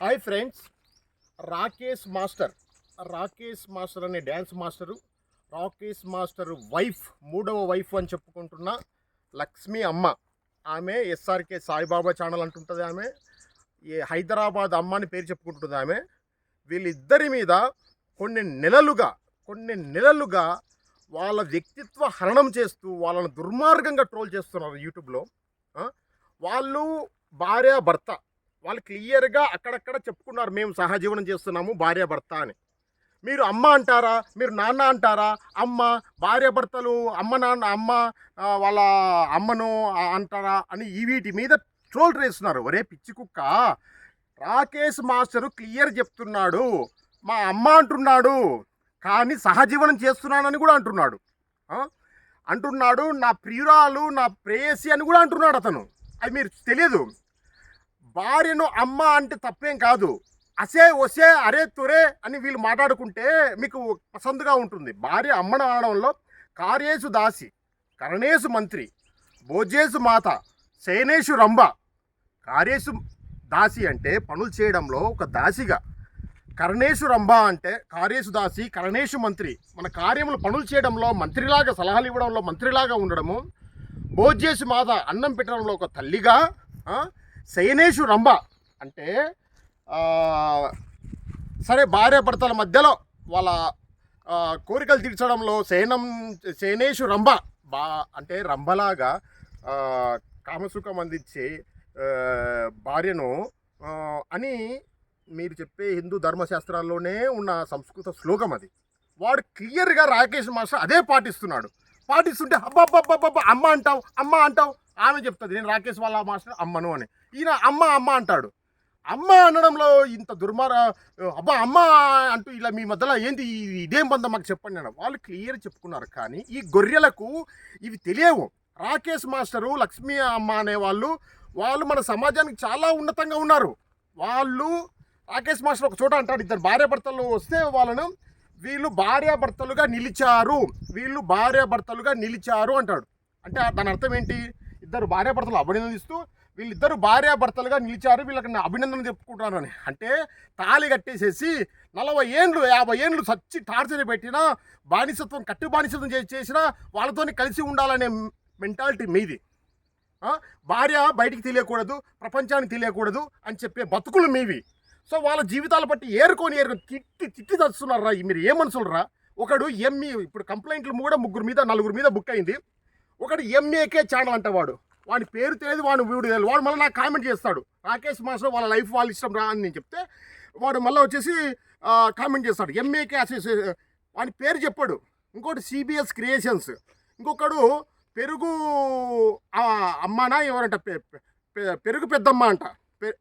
Hi friends. Rakesh master అనే dance master, Rakesh master wife, మూడవ wife అని చెప్పుకుంటున్న లక్ష్మి అమ్మ. ఆమె ఎస్ఆర్కే సాయిబాబా ఛానల్ అంటుంటుంది. ఆమె హైదరాబాద్ అమ్మ అని పేరు చెప్పుకుంటుంది. ఆమె వీళ్ళిద్దరి మీద కొన్ని నెలలుగా వాళ్ళ వ్యక్తిత్వ హరణం చేస్తూ వాళ్ళని దుర్మార్గంగా ట్రోల్ చేస్తున్నారు యూట్యూబ్లో. వాళ్ళు భార్యాభర్త, వాళ్ళు క్లియర్గా అక్కడక్కడ చెప్పుకున్నారు, మేము సహజీవనం చేస్తున్నాము భార్యాభర్త అని. మీరు అమ్మ అంటారా, మీరు నాన్న అంటారా, అమ్మ భార్యాభర్తలు అమ్మ వాళ్ళ అమ్మను అంటారా అని ఈ వీటి మీద ట్రోల్ చేస్తున్నారు. ఒరే పిచ్చి కుక్క, రాకేష్ మాస్టరు క్లియర్ చెప్తున్నాడు, మా అమ్మ అంటున్నాడు, కానీ సహజీవనం చేస్తున్నానని కూడా అంటున్నాడు. నా ప్రియురాలు, నా ప్రేయసి అని కూడా అంటున్నాడు అతను. అది మీరు తెలియదు. భార్యను అమ్మ అంటే తప్పేం కాదు. అసే ఒసే అరే తురే అని వీళ్ళు మాట్లాడుకుంటే మీకు పసందుగా ఉంటుంది. భార్య అమ్మను అనడంలో కార్యేసు దాసి, కరణేశు మంత్రి, భోజేసు మాత, శయనేషు రంభ. కార్యేసు దాసి అంటే పనులు చేయడంలో ఒక దాసిగా, కరణేశు రంభ అంటే కార్యేసు దాసి, కరణేశు మంత్రి, మన కార్యములు పనులు చేయడంలో మంత్రిలాగా, సలహాలు ఇవ్వడంలో మంత్రిలాగా ఉండడము, భోజేసు మాత అన్నం పెట్టడంలో ఒక తల్లిగా, శయనేషు రంభ అంటే సరే భార్యాభర్తల మధ్యలో వాళ్ళ కోరికలు తీర్చడంలో శయనేషు రంభ అంటే రంభలాగా కామసుఖం అందించే భార్యను అని మీరు చెప్పే హిందూ ధర్మశాస్త్రాల్లోనే ఉన్న సంస్కృత శ్లోకం అది. వాడు క్లియర్గా రాకేష్ మాస్టర్ అదే పాటిస్తుంటే అబ్బా అమ్మ అంటావు ఆమె చెప్తుంది నేను రాకేష్ వాళ్ళ మాస్టర్ అమ్మను అని. ఈయన అమ్మ అంటాడు. అమ్మ అనడంలో ఇంత అబ్బా అమ్మ అంటూ ఇలా మీ మధ్యలో ఏంటి ఇదేం బంధం మాకు చెప్పండి అన్న. వాళ్ళు క్లియర్ చెప్పుకున్నారు, కానీ ఈ గొర్రెలకు ఇవి తెలియవు. రాకేష్ మాస్టరు, లక్ష్మీ అమ్మ అనే వాళ్ళు మన సమాజానికి చాలా ఉన్నతంగా ఉన్నారు. రాకేష్ మాస్టర్ ఒక చోట అంటాడు, ఇద్దరు భార్యాభర్తలు వస్తే వాళ్ళను వీళ్ళు భార్యాభర్తలుగా నిలిచారు అంటాడు. అంటే దాని అర్థం ఏంటి? ఇద్దరు భార్యాభర్తలు అభినందిస్తూ వీళ్ళిద్దరు భార్యాభర్తలుగా నిలిచారు, వీళ్ళకి అభినందన చెప్పుకుంటారు అని. అంటే తాళి కట్టేసేసి 40 ఏళ్ళు 50 ఏళ్ళు సచ్చి టార్చర్ పెట్టినా, కట్టు బానిసత్వం చేసినా వాళ్ళతోని కలిసి ఉండాలనే మెంటాలిటీ మీది. భార్య బయటికి తెలియకూడదు, ప్రపంచానికి తెలియకూడదు అని చెప్పే బతుకులు మీవి. సో వాళ్ళ జీవితాలు బట్టి ఏరుకొని తిట్టి తెస్తున్నారా మీరు? ఏ మనుషులరా? ఒకడు ఎంఈ, ఇప్పుడు కంప్లైంట్లు కూడా 4 మీద బుక్ అయింది. ఒకడు ఎంఏకే ఛానల్ అంట, వాడి పేరు తెలియదు, వాడు వీడు తెలియదు. వాడు మళ్ళీ నాకు కామెంట్ చేస్తాడు, రాకేష్ మాస్టర్ వాళ్ళ లైఫ్ వాళ్ళ ఇష్టం రా అని నేను చెప్తే వాడు మళ్ళీ వచ్చేసి కామెంట్ చేస్తాడు ఎంఏకే అసోసియేషన్, వాడి పేరు చెప్పాడు. ఇంకోటి సిబిఎస్ క్రియేషన్స్, ఇంకొకడు పెరుగు అమ్మనా ఎవరంట, పెరుగు పెద్దమ్మ అంట,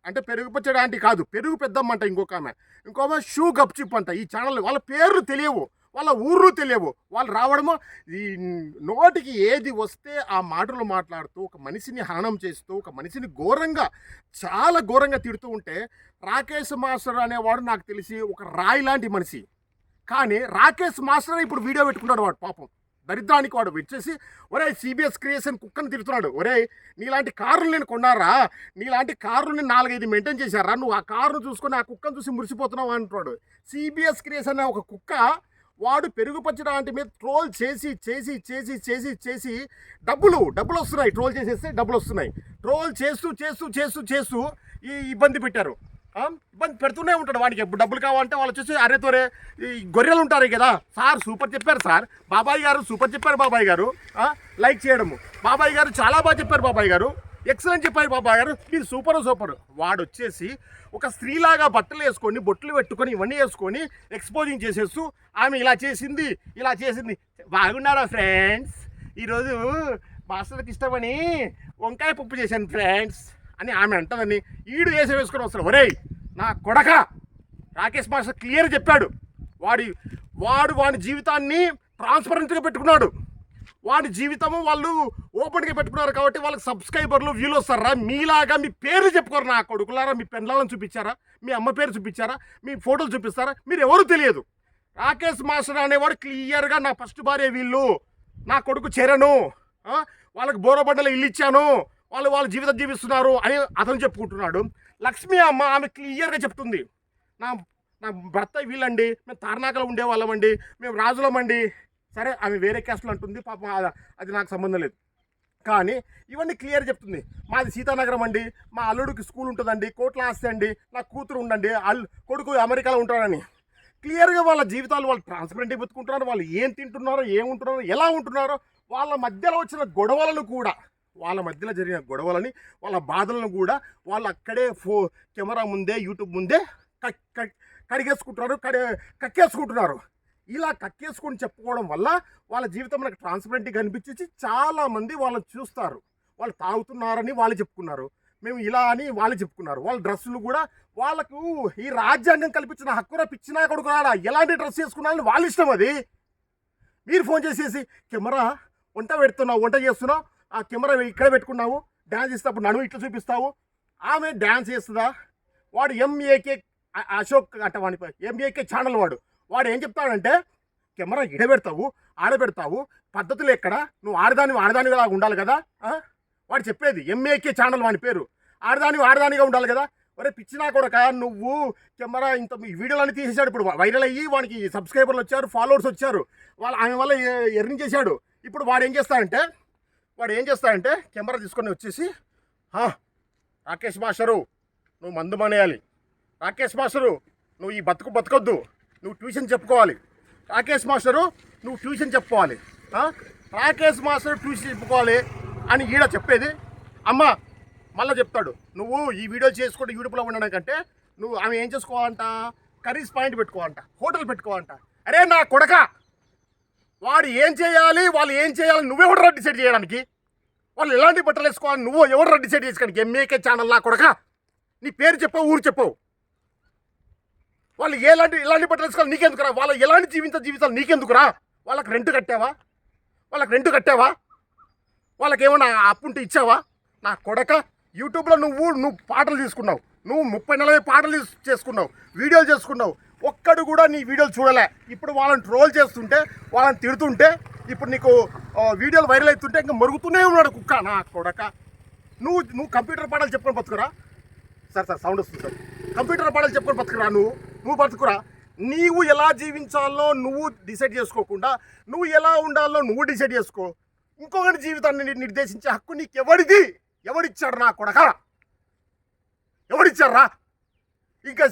అంటే పెరుగు పచ్చడి ఆంటీ కాదు, పెరుగు పెద్దమ్మ అంట ఇంకొక ఆమె షూ గప్చిప్ అంట. ఈ ఛానల్ వాళ్ళ పేర్లు తెలియవు, వాళ్ళ ఊర్లు తెలియవు. వాళ్ళు రావడము ఈ నోటికి ఏది వస్తే ఆ మాటలు మాట్లాడుతూ ఒక మనిషిని హననం చేస్తూ ఒక మనిషిని చాలా ఘోరంగా తిడుతూ ఉంటే, రాకేష్ మాస్టర్ అనేవాడు నాకు తెలిసి ఒక రాయి లాంటి మనిషి. కానీ రాకేష్ మాస్టర్ ఇప్పుడు వీడియో పెట్టుకున్నాడు. వాడు పాపం దరిద్రానికి వాడు వచ్చేసి ఒరే సిబిఎస్ క్రియేషన్ కుక్కని తిడుతున్నాడు. ఒరే నీలాంటి కార్లు నేను కొన్నారా, నీలాంటి కార్లు నేను 4-5 మెయింటైన్ చేశారా, నువ్వు ఆ కారును చూసుకొని ఆ కుక్కను చూసి మురిసిపోతున్నావు అంటున్నాడు. సిబిఎస్ క్రియేషన్ అనే ఒక కుక్క వాడు పెరుగు పచ్చడి మీద ట్రోల్ చేసి డబ్బులు వస్తున్నాయి. ట్రోల్ చేసేస్తే డబ్బులు వస్తున్నాయి. ట్రోల్ చేస్తూ ఈ ఇబ్బంది పెట్టారు. ఇబ్బంది పెడుతూనే ఉంటాడు. వాడికి ఎప్పుడు డబ్బులు కావాలంటే వాళ్ళు వచ్చేసి అరే తోరే ఈ గొర్రెలు ఉంటారు కదా, సార్ సూపర్ చెప్పారు సార్, బాబాయ్ గారు సూపర్ చెప్పారు, బాబాయ్ గారు లైక్ చేయడము, బాబాయ్ గారు చాలా బాగా చెప్పారు, బాబాయ్ గారు ఎక్సలెంట్ చెప్పారు, బాబాయ్ గారు మీరు సూపర్. వాడు వచ్చేసి ఒక స్త్రీలాగా బట్టలు వేసుకొని బొట్లు పెట్టుకొని ఇవన్నీ వేసుకొని ఎక్స్పోజింగ్ చేసేస్తూ ఆమె ఇలా చేసింది. బాగున్నారా ఫ్రెండ్స్, ఈరోజు మాస్టర్కి ఇష్టమని వంకాయ పప్పు చేశాను ఫ్రెండ్స్ అని ఆమె అంటదని ఈడు వేసుకొని వస్తాడు. ఒరేయ్ నా కొడక, రాకేష్ మాస్టర్ క్లియర్ చెప్పాడు, వాడి జీవితాన్ని ట్రాన్స్పరెంట్గా పెట్టుకున్నాడు. వాడి జీవితము వాళ్ళు ఓపెన్గా పెట్టుకున్నారు కాబట్టి వాళ్ళకి సబ్స్క్రైబర్లు వ్యూలు వస్తారా? మీలాగా మీ పేర్లు చెప్పుకోరు నా కొడుకులారా, మీ పెండ్లాలను చూపించారా, మీ అమ్మ పేరు చూపించారా, మీ ఫోటోలు చూపిస్తారా? మీరు ఎవరు తెలియదు. రాకేష్ మాస్టర్ అనేవాడు క్లియర్గా నా ఫస్ట్ భార్య వీళ్ళు, నా కొడుకు చరణు, వాళ్ళకి బోరబండలో ఇల్లు ఇచ్చాను, వాళ్ళు జీవితం జీవిస్తున్నారు అని అతను చెప్పుకుంటున్నాడు. లక్ష్మి అమ్మ ఆమె క్లియర్గా చెప్తుంది, నా నా భర్త వీళ్ళండి, మేము తార్నాకలో ఉండేవాళ్ళమండి, మేము రాజులమండి. సరే ఆమె వేరే క్యాస్ట్లో అంటుంది, పాపం అది నాకు సంబంధం లేదు. కానీ ఇవన్నీ క్లియర్ చెప్తుంది, మాది సీతానగరం అండి, మా అల్లుడికి స్కూల్ ఉంటుందండి, కోట్ల ఆస్తి అండి, నా కూతురు ఉండండి, కొడుకు అమెరికాలో ఉంటాడని క్లియర్గా వాళ్ళ జీవితాలు వాళ్ళు ట్రాన్స్పరెంట్గా బతుకుంటున్నారు. వాళ్ళు ఏం తింటున్నారో, ఏముంటున్నారో, ఎలా ఉంటున్నారో, వాళ్ళ మధ్యలో వచ్చిన గొడవలను కూడా, వాళ్ళ మధ్యలో జరిగిన గొడవలని, వాళ్ళ బాధలను కూడా వాళ్ళు అక్కడే కెమెరా ముందే, యూట్యూబ్ ముందే కడిగేసుకుంటున్నారు, కక్కేసుకుంటున్నారు. ఇలా కక్కేసుకొని చెప్పుకోవడం వల్ల వాళ్ళ జీవితం మనకు ట్రాన్స్పరెంట్గా కనిపించేసి చాలామంది వాళ్ళని చూస్తారు. వాళ్ళు తాగుతున్నారని వాళ్ళు చెప్పుకున్నారు, మేము ఇలా అని వాళ్ళు చెప్పుకున్నారు. వాళ్ళ డ్రెస్సులు కూడా వాళ్ళకు ఈ రాజ్యాంగం కల్పించిన హక్కున పిచ్చినా కొడుకున్నాడా ఎలాంటి డ్రెస్ చేసుకున్నారని వాళ్ళ ఇష్టం. అది మీరు ఫోన్ చేసేసి కెమెరా వంట చేస్తున్నావు, ఆ కెమెరా ఇక్కడ పెట్టుకున్నావు, డ్యాన్స్ చేసేటప్పుడు నడుము ఇట్లా చూపిస్తావు, ఆమె డ్యాన్స్ చేస్తుందా? వాడు ఎంఏకే అశోక్ అంటే వాడి ఎంఏకే ఛానల్ వాడు ఏం చెప్తాడంటే, కెమెరా ఇడబెడతావు, ఆడబెడతావు, పద్ధతులు ఎక్కడ, నువ్వు ఆడదానిగా ఉండాలి కదా. వాడు చెప్పేది ఎంఏకే ఛానల్, వాడి పేరు ఆడదానిగా ఉండాలి కదా. ఒరే పిచ్చినా కొడక, నువ్వు కెమెరా ఇంత వీడియోలన్నీ తీసేశాడు. ఇప్పుడు వైరల్ అయ్యి వానికి సబ్స్క్రైబర్లు వచ్చారు, ఫాలోవర్స్ వచ్చారు, ఆమె వల్ల ఎర్నింగ్ చేశాడు. ఇప్పుడు వాడు ఏం చేస్తాడంటే కెమెరా తీసుకొని వచ్చేసి, రాకేష్ మాస్టరు నువ్వు మందు మానేయాలి, రాకేష్ మాస్టరు నువ్వు ఈ బతకొద్దు, నువ్వు ట్యూషన్ చెప్పుకోవాలి, రాకేష్ మాస్టరు నువ్వు ట్యూషన్ చెప్పుకోవాలి, రాకేష్ మాస్టర్ ట్యూషన్ చెప్పుకోవాలి అని ఈడ చెప్పేది. అమ్మ మళ్ళీ చెప్తాడు, నువ్వు ఈ వీడియోలు చేసుకుంటే యూట్యూబ్లో ఉండడం కంటే నువ్వు ఆమె ఏం చేసుకోవాలంట, కర్రీస్ పాయింట్ పెట్టుకోవాలంట, హోటల్ పెట్టుకోవాలంట. అరే నా కొడక, వాడు ఏం చేయాలి, వాళ్ళు ఏం చేయాలి నువ్వెవడరా డిసైడ్ చేయడానికి? వాళ్ళు ఎలాంటి బట్టలు వేసుకోవాలి నువ్వు ఎవడరా డిసైడ్ చేసుకోవడానికి? ఎంఏకే ఛానల్ నా కొడక, నీ పేరు చెప్పవు, ఊరు చెప్పవు. వాళ్ళు ఎలాంటి బట్టలు వేసుకోవాలి నీకెందుకురా? వాళ్ళు ఎలాంటి జీవితాలు నీకెందుకురా? వాళ్ళకి రెంట్ కట్టావా? వాళ్ళకి ఏమన్నా అప్పుంటే ఇచ్చావా? నా కొడక, యూట్యూబ్లో నువ్వు పాటలు తీసుకున్నావు, నువ్వు 30-40 పాటలు చేసుకున్నావు, వీడియోలు చేసుకున్నావు, ఒక్కడు కూడా నీ వీడియోలు చూడలే. ఇప్పుడు వాళ్ళని ట్రోల్ చేస్తుంటే, వాళ్ళని తిడుతుంటే, ఇప్పుడు నీకు వీడియోలు వైరల్ అవుతుంటే ఇంకా మరుగుతూనే ఉన్నాడు కుక్క. నా కొడక, నువ్వు కంప్యూటర్ పాటలు చెప్పుకొని బతుకురా. సార్ సౌండ్ వస్తుంది సార్. కంప్యూటర్ పాటలు చెప్పుకొని బతుకురా, నువ్వు బతుకురా. నీవు ఎలా జీవించాలో నువ్వు డిసైడ్ చేసుకోకుండా, నువ్వు ఎలా ఉండాలో నువ్వు డిసైడ్ చేసుకో. ఇంకొకటి జీవితాన్ని నిర్దేశించే హక్కు నీకు ఎవడిచ్చాడు? నా కొడక, ఎవడిచ్చారా? ఇంకా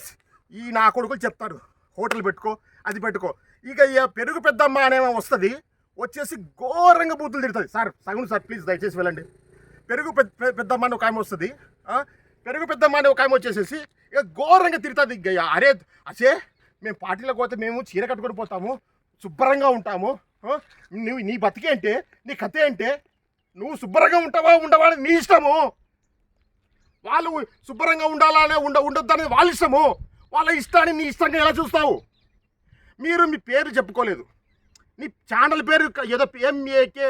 ఈ నా కొడుకులు చెప్తారు, హోటల్ పెట్టుకో, అది పెట్టుకో. ఇక పెరుగు పెద్దమ్మ అనేమో వస్తుంది, వచ్చేసి ఘోరంగా బూతులు తిడుతుంది. సార్ సగును సార్ ప్లీజ్ దయచేసి వెళ్ళండి. పెరుగు పెద్దమ్మ అని ఒక ఆమె వస్తుంది, పెరుగు పెద్దమ్మ అని ఒక ఆమె వచ్చేసేసి ఇక ఘోరంగా తిడుతుంది. అరే అసే మేము పార్టీలకు పోతే మేము చీర కట్టుకొని పోతాము, శుభ్రంగా ఉంటాము, నువ్వు నీ బతికేంటే, నీ కథ ఏంటే, నువ్వు శుభ్రంగా ఉండవా అని నీ ఇష్టము. వాళ్ళు శుభ్రంగా ఉండాలనే ఉండొద్దనే వాళ్ళ ఇష్టము. వాళ్ళ ఇష్టాన్ని నీ ఇష్టంగా ఎలా చూస్తావు? మీరు మీ పేరు చెప్పుకోలేదు, నీ ఛానల్ పేరు ఏదో ఎంఏకే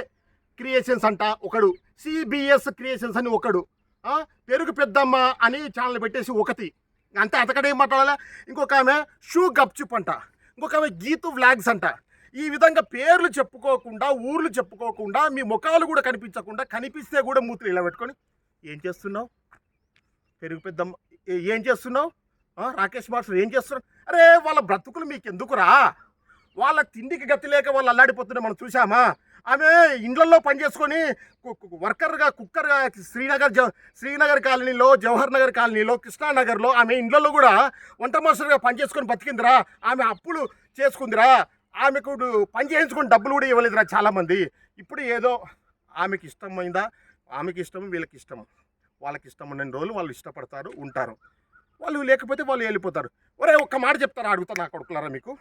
క్రియేషన్స్ అంట ఒకడు, సిబిఎస్ క్రియేషన్స్ అని ఒకడు, పెరుగు పెద్దమ్మ అని ఛానల్ పెట్టేసి ఒకటి అంతే. అంతకంటే ఏం మాట్లాడాలా? ఇంకొక ఆమె షూ గప్చుప్ అంట, ఇంకొక ఆమె గీతు వ్లాగ్స్ అంట. ఈ విధంగా పేర్లు చెప్పుకోకుండా, ఊర్లు చెప్పుకోకుండా, మీ ముఖాలు కూడా కనిపించకుండా, కనిపిస్తే కూడా మూతులు ఇలా పెట్టుకొని ఏం చేస్తున్నావు? పెరుగు పెద్దమ్మ ఏం చేస్తున్నావు? రాకేష్ మాస్టర్ ఏం చేస్తున్నావు? అరే వాళ్ళ బ్రతుకులు మీకు ఎందుకురా? వాళ్ళ తిండికి గతి లేక వాళ్ళు అల్లాడిపోతుంటే మనం చూసామా? ఆమె ఇండ్లలో పనిచేసుకొని కుక్కర్గా శ్రీనగర్ కాలనీలో, జవహర్ నగర్ కాలనీలో, కృష్ణానగర్లో ఆమె ఇండ్లలో కూడా వంట మాస్టర్గా పనిచేసుకొని బతికిందిరా. ఆమె అప్పులు చేసుకుందిరా, ఆమెకు పని చేయించుకొని డబ్బులు కూడా ఇవ్వలేదురా చాలామంది. ఇప్పుడు ఏదో ఆమెకి ఇష్టమైందా, ఆమెకి ఇష్టం, వీళ్ళకి ఇష్టం, వాళ్ళకి ఇష్టం ఉన్న రోజులు వాళ్ళు ఇష్టపడతారు, ఉంటారు. వాళ్ళు లేకపోతే వాళ్ళు వెళ్ళిపోతారు. ఒరే ఒక్క మాట చెప్తారా అడుగుతా నా కొడుకులారా, మీకు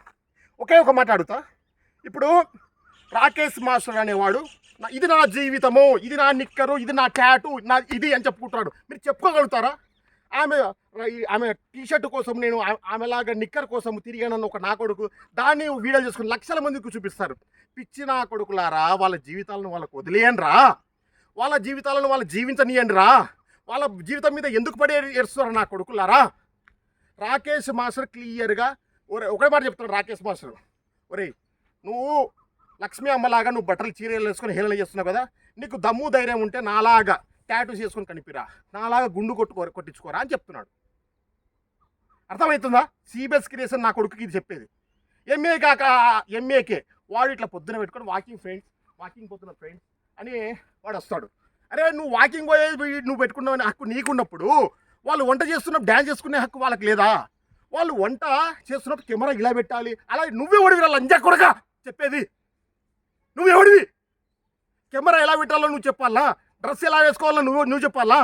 ఒకే ఒక మాట అడుగుతా. ఇప్పుడు రాకేష్ మాస్టర్ అనేవాడు ఇది నా జీవితము, ఇది నా నిక్కరు, ఇది నా ట్యాటు, నా ఇది అని చెప్పుకుంటున్నాడు. మీరు చెప్పుకోగలుగుతారా? ఆమె టీషర్ట్ కోసం నేను ఆమెలాగా నిక్కర్ కోసం తిరిగానన్న ఒక నా కొడుకు దాన్ని వీడియో చేసుకుని లక్షల మందికి చూపిస్తారు. పిచ్చి నా కొడుకులారా, వాళ్ళ జీవితాలను వాళ్ళకు వదిలేయండి రా, వాళ్ళ జీవితాలను వాళ్ళు జీవించనీయండి రా. వాళ్ళ జీవితం మీద ఎందుకు పడి ఏడుస్తున్నారు నా కొడుకులారా? రాకేష్ మాస్టర్ క్లియర్గా ఒకే మాట చెప్తున్నాడు. రాకేష్ మాస్టర్, ఒరే నువ్వు లక్ష్మీ అమ్మలాగా నువ్వు బట్టలు చీరలు వేసుకొని హేళన చేస్తున్నావు కదా, నీకు దమ్ము ధైర్యం ఉంటే నాలాగా టాటూ చేసుకొని కనిపిరా, నాలాగా గుండు కొట్టించుకోరా అని చెప్తున్నాడు. అర్థమవుతుందా? సిబిఎస్ క్రియేషన్ నా కొడుకుకి ఇది చెప్పేది. ఎంఏ కాక ఎంఏకే వాడు ఇట్లా పొద్దున పెట్టుకొని వాకింగ్ పోతున్న ఫ్రెండ్స్ అని వాడు వస్తాడు. అరే నువ్వు వాకింగ్ పోయేది నువ్వు పెట్టుకున్నావు హక్కు నీకున్నప్పుడు వాళ్ళు వంట చేస్తున్నప్పుడు డ్యాన్స్ చేసుకునే హక్కు వాళ్ళకి లేదా? వాళ్ళు వంట చేస్తున్నప్పుడు కెమెరా ఇలా పెట్టాలి. అలా నువ్వెవడివి లంజా కొడక చెప్పేది? నువ్వెవడివి? కెమెరా ఎలా పెట్టాలో నువ్వు చెప్పాలా? డ్రెస్ ఎలా వేసుకోవాలో నువ్వు చెప్పాలా?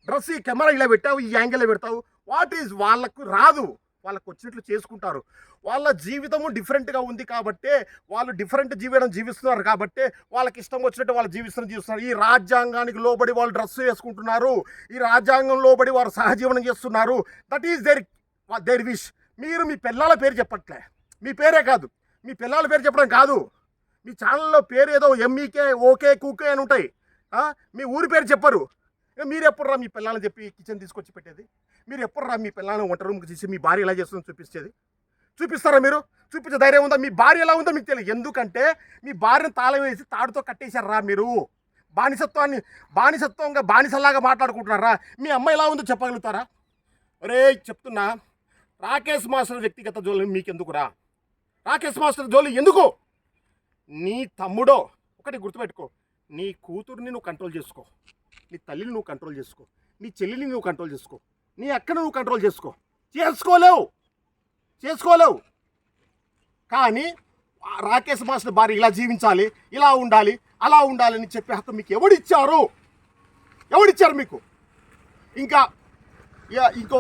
డ్రెస్ ఈ కెమెరా ఇలా పెట్టావు, ఈ యాంగిల్లో పెడతావు. వాట్ ఈజ్ వాళ్ళకు రాదు, వాళ్ళకు వచ్చినట్లు చేసుకుంటారు. వాళ్ళ జీవితము డిఫరెంట్గా ఉంది కాబట్టే వాళ్ళు డిఫరెంట్ జీవిస్తున్నారు కాబట్టే వాళ్ళకి ఇష్టం వచ్చినట్టు వాళ్ళు జీవిస్తున్నారు. ఈ రాజ్యాంగానికి లోబడి వాళ్ళు డ్రెస్ వేసుకుంటున్నారు, ఈ రాజ్యాంగం లోబడి వారు సహజీవనం చేస్తున్నారు. That is their wish. మీరు మీ పిల్లల పేరు చెప్పట్లే, మీ పేరే కాదు, మీ పిల్లల పేరు చెప్పడం కాదు. మీ ఛానల్లో పేరు ఏదో ఎంఈకే ఓకే కూకే అని ఉంటాయి, మీ ఊరి పేరు చెప్పరు. మీరు ఎప్పుడు రా మీ పిల్లలని చెప్పి కిచెన్ తీసుకొచ్చి పెట్టేది? మీరు ఎప్పుడు రా మీ పిల్లలను వంట రూమ్కి తీసి మీ భార్య ఎలా చేస్తుందో చూపించేది? చూపిస్తారా మీరు? చూపించే ధైర్యం ఉందా? మీ భార్య ఎలా ఉందో మీకు తెలియదు. ఎందుకంటే మీ భార్యను తాళం వేసి తాడుతో కట్టేశారా మీరు? బానిసత్వంగా బానిసలాగా మాట్లాడుకుంటున్నారా? మీ అమ్మ ఎలా ఉందో చెప్పగలుగుతారా? ఒరే చెప్తున్నా, రాకేష్ మాస్టర్ వ్యక్తిగత జోలు మీకెందుకురా? రాకేష్ మాస్టర్ జోలు ఎందుకు? నీ తమ్ముడో ఒకటి గుర్తుపెట్టుకో, నీ కూతుర్ని నువ్వు కంట్రోల్ చేసుకో, నీ తల్లిని నువ్వు కంట్రోల్ చేసుకో, నీ చెల్లిని నువ్వు కంట్రోల్ చేసుకో, నీ అక్కను నువ్వు కంట్రోల్ చేసుకోలేవు. కానీ రాకేష్ మాస్టర్ భార్య ఇలా జీవించాలి, ఇలా ఉండాలి, అలా ఉండాలని చెప్పే హక్కు మీకు ఎవడిచ్చారు మీకు? ఇంకా ఇంకో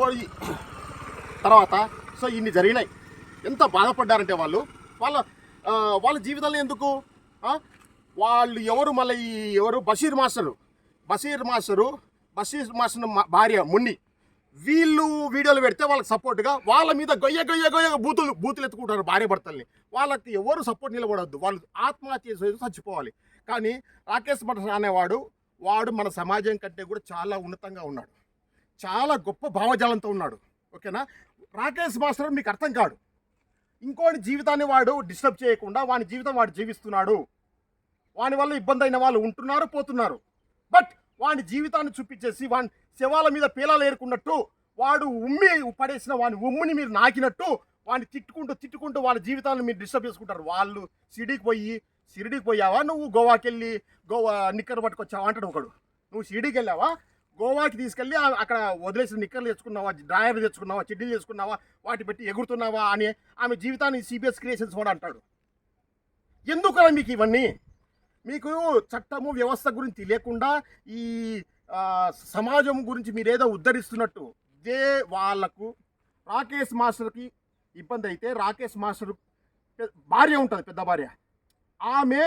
తర్వాత సో ఇన్ని జరిగినాయి. ఎంత బాధపడ్డారంటే వాళ్ళ జీవితంలో ఎందుకు వాళ్ళు ఎవరు మళ్ళీ ఎవరు బషీర్ మాస్టర్ భార్య మున్ని వీళ్ళు వీడియోలు పెడితే వాళ్ళకి సపోర్ట్గా వాళ్ళ మీద గొయ్య బూతులు ఎత్తుకుంటారు భార్య భర్తల్ని. వాళ్ళకి ఎవరు సపోర్ట్ నిలబడద్దు, వాళ్ళు ఆత్మహత్య చేసేది చచ్చిపోవాలి. కానీ రాకేష్ మాస్టర్ అనేవాడు మన సమాజం కంటే కూడా చాలా ఉన్నతంగా ఉన్నాడు, చాలా గొప్ప భావజాలంతో ఉన్నాడు. ఓకేనా? రాకేష్ మాస్టర్ మీకు అర్థం కాడు. ఇంకోటి జీవితాన్ని వాడు డిస్టర్బ్ చేయకుండా వాని జీవితం వాడు జీవిస్తున్నాడు. వాని వల్ల ఇబ్బంది అయిన వాళ్ళు ఉంటున్నారు, పోతున్నారు. బట్ వాని జీవితాన్ని చూపించేసి వాని శవాల మీద పీలాలు ఏరుకున్నట్టు వాడు పడేసిన వాని ఉమ్మిని మీరు నాకినట్టు వాడిని తిట్టుకుంటూ వాళ్ళ జీవితాలను మీరు డిస్టర్బ్ చేసుకుంటారు. వాళ్ళు షిరిడీకి పోయావా నువ్వు? గోవా నిక్కర్ పట్టుకొచ్చావా అంటాడు ఒకడు. నువ్వు షిరిడీకి వెళ్ళావా? గోవాకి తీసుకెళ్ళి అక్కడ వదిలేసిన నిక్కర్లు తెచ్చుకున్నావా, డ్రాయర్లు తెచ్చుకున్నావా, చెడ్డీలు తెచ్చుకున్నావా, వాటి పెట్టి ఎగురుతున్నావా అని ఆమె జీవితాన్ని సిబిఎస్ క్రియేషన్స్ కూడా అంటాడు. ఎందుకు మీకు ఇవన్నీ? మీకు చట్టము వ్యవస్థ గురించి తెలియకుండా ఈ సమాజం గురించి మీరేదో ఉద్ధరిస్తున్నట్టు వాళ్ళకు రాకేష్ మాస్టర్కి ఇబ్బంది అయితే రాకేష్ మాస్టర్ భార్య ఉంటుంది, పెద్ద భార్య, ఆమె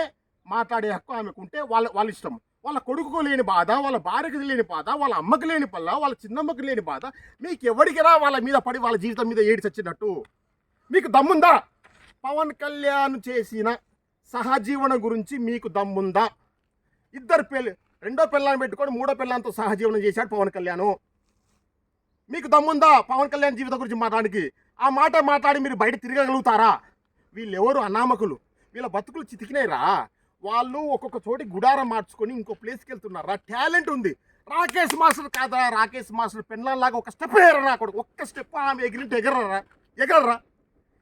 మాట్లాడే హక్కు ఆమెకు ఉంటే వాళ్ళ ఇష్టం. వాళ్ళ కొడుకు లేని బాధ, వాళ్ళ భార్యకి లేని బాధ, వాళ్ళ అమ్మకి లేని పల్ల, వాళ్ళ చిన్నమ్మకి లేని బాధ మీకు ఎవరికిరా వాళ్ళ మీద పడి వాళ్ళ జీవితం మీద ఏడి చచ్చినట్టు మీకు దమ్ముందా? పవన్ కళ్యాణ్ చేసిన సహజీవనం గురించి మీకు దమ్ముందా? రెండో పిల్లని పెట్టుకొని మూడో పిల్లంతో సహజీవనం చేశాడు పవన్ కళ్యాణ్. మీకు దమ్ముందా పవన్ కళ్యాణ్ జీవితం గురించి మాట్లాడానికి? ఆ మాట మాట్లాడి మీరు బయట తిరగగలుగుతారా? వీళ్ళెవరు అనామకులు, వీళ్ళ బతుకులు చితికినాయిరా. వాళ్ళు ఒక్కొక్క చోటి గుడారం మార్చుకొని ఇంకో ప్లేస్కి వెళ్తున్నారా. టాలెంట్ ఉంది. రాకేష్ మాస్టర్ కాదా? రాకేష్ మాస్టర్ పెళ్ళలాగా ఒక స్టెప్ వేయరా, ఒక్క స్టెప్ ఆమె ఎగిరింటే ఎగరరా.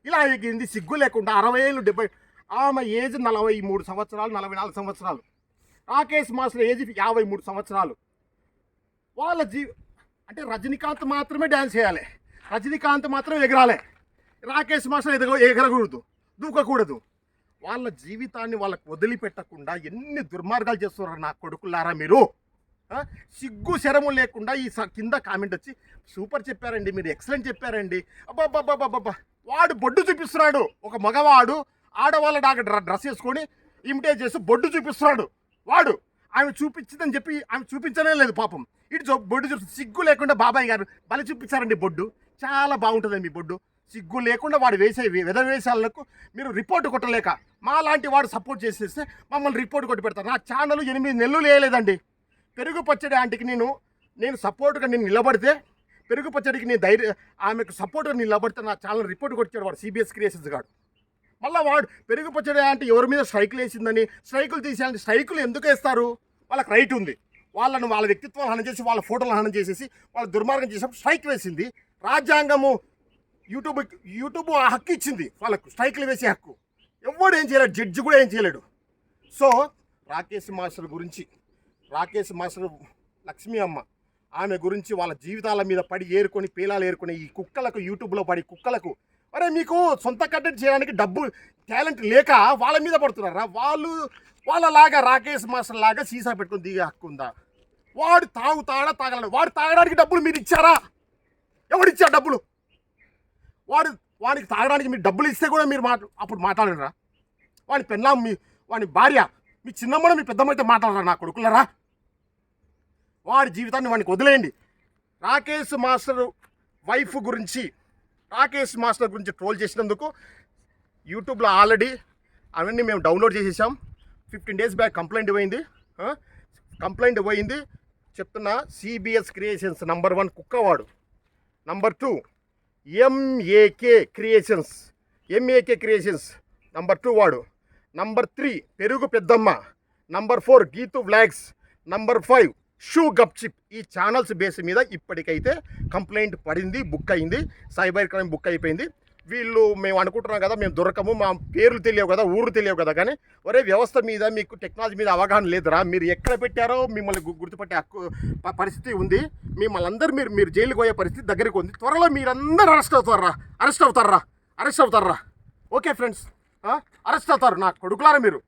ఇలా ఎగిరింది సిగ్గు లేకుండా 60 ఏళ్ళు 70. ఆమె ఏజ్ 43 సంవత్సరాలు 44 సంవత్సరాలు. రాకేష్ మాస్టర్ ఏజ్ 53 సంవత్సరాలు. వాళ్ళ అంటే రజనీకాంత్ మాత్రమే డ్యాన్స్ చేయాలి, రజనీకాంత్ మాత్రం ఎగరాలి, రాకేష్ మాస్టర్ ఎగరకూడదు, దూకకూడదు. వాళ్ళ జీవితాన్ని వాళ్ళకు వదిలిపెట్టకుండా ఎన్ని దుర్మార్గాలు చేస్తున్నారు నా కొడుకులారా మీరు. సిగ్గు శరము లేకుండా ఈ కింద కామెంట్ వచ్చి సూపర్ చెప్పారండి, మీరు ఎక్సలెంట్ చెప్పారండి, అబ్బాబ్బాబ్బాబ్బా. వాడు బొడ్డు చూపిస్తున్నాడు. ఒక మగవాడు ఆడవాళ్ళ డ్రెస్ వేసుకొని ఇమిటేట్ చేసి బొడ్డు చూపిస్తున్నాడు. వాడు ఆమె చూపించిందని చెప్పి ఆమె చూపించనే లేదు పాపం. ఇటు బొడ్డు సిగ్గు లేకుండా బాబాయ్ గారు బలి చూపించారండి బొడ్డు. చాలా బాగుంటుందండి మీ బొడ్డు. సిగ్గు లేకుండా వాడు వేసే వేషాలకు మీరు రిపోర్ట్ కొట్టలేక మా లాంటి వాడు సపోర్ట్ చేసేస్తే మమ్మల్ని రిపోర్ట్ కొట్టి పెడతారు. నా ఛానల్ 8 నెలలు వేయలేదండి. పెరుగు పచ్చడి ఆంటీకి నేను సపోర్ట్గా నిలబడితే, పెరుగు పచ్చడికి ఆమెకు సపోర్ట్గా నిలబడితే నా ఛానల్ రిపోర్ట్ కొట్టాడు వాడు సిబిఎస్ క్రియేషన్స్ గాడు. మళ్ళీ వాడు పెరుగు పచ్చడి అంటే ఎవరి మీద స్ట్రైకులు వేసిందని స్ట్రైకులు తీసేయాలని. స్ట్రైకులు ఎందుకు వేస్తారు? వాళ్ళకి రైట్ ఉంది. వాళ్ళ వ్యక్తిత్వాలు హనం చేసి వాళ్ళ ఫోటోలు హనం చేసేసి వాళ్ళ దుర్మార్గం చేసినప్పుడు స్ట్రైక్ వేసింది. రాజ్యాంగము యూట్యూబ్ ఆ హక్కు ఇచ్చింది వాళ్ళకు, స్ట్రైక్లు వేసే హక్కు. ఎవడు ఏం చేయలేడు, జడ్జి కూడా ఏం చేయలేడు. సో రాకేష్ మాస్టర్ లక్ష్మీ అమ్మ, ఆమె గురించి వాళ్ళ జీవితాల మీద పడి ఏరుకొని పేలాలు ఏరుకొని ఈ కుక్కలకు, యూట్యూబ్లో పడి కుక్కలకు, అరే మీకు సొంత కంటెంట్ చేయడానికి డబ్బు టాలెంట్ లేక వాళ్ళ మీద పడుతున్నారా? వాళ్ళలాగా రాకేష్ మాస్టర్ లాగా సీసా పెట్టుకొని దిగే హక్కు ఉందా? వాడు తాగలడు. వాడు తాగడానికి డబ్బులు మీరు ఇచ్చారా? ఎవడిచ్చారు డబ్బులు? వాడికి తాగడానికి మీరు డబ్బులు ఇస్తే కూడా మీరు అప్పుడు మాట్లాడరా? వాడి పెళ్ళాం, వాడి భార్య, మీ చిన్నమ్మని మీ పెద్దమ్మైతే మాట్లాడరా? నా కొడుకులరా, వాడి జీవితాన్ని వాడికి వదిలేయండి. రాకేష్ మాస్టర్ వైఫ్ గురించి, రాకేష్ మాస్టర్ గురించి ట్రోల్ చేసినందుకు యూట్యూబ్లో ఆల్రెడీ అవన్నీ మేము డౌన్లోడ్ చేసేసాం. 15 days బ్యాక్ కంప్లైంట్ పోయింది. చెప్తున్నా, CBS క్రియేషన్స్ నంబర్ 1 కుక్కవాడు, నంబర్ 2 MAK క్రియేషన్స్ నంబర్ 2 వాడు, నంబర్ 3 పెరుగు పెద్దమ్మ, number 4 Geetu vlogs, number 5 shoe గప్చిప్. ఈ ఛానల్స్ బేస్ మీద ఇప్పటికైతే కంప్లైంట్ పడింది, బుక్ అయింది, సైబర్ క్రైమ్ బుక్ అయిపోయింది. మేము అనుకుంటున్నాం కదా, మేము దొరకము, మా పేర్లు తెలియవు కదా, ఊర్లు తెలియవు కదా, కానీ ఒరే వ్యవస్థ మీద మీకు టెక్నాలజీ మీద అవగాహన లేదురా? మీరు ఎక్కడ పెట్టారో మిమ్మల్ని గుర్తుపట్టే పరిస్థితి ఉంది. మిమ్మల్ని అందరూ మీరు జైలుకి పోయే పరిస్థితి దగ్గరికి ఉంది. త్వరలో మీరందరూ అరెస్ట్ అవుతారా? ఓకే ఫ్రెండ్స్, అరెస్ట్ అవుతారు. నా కొడుకులారా మీరు.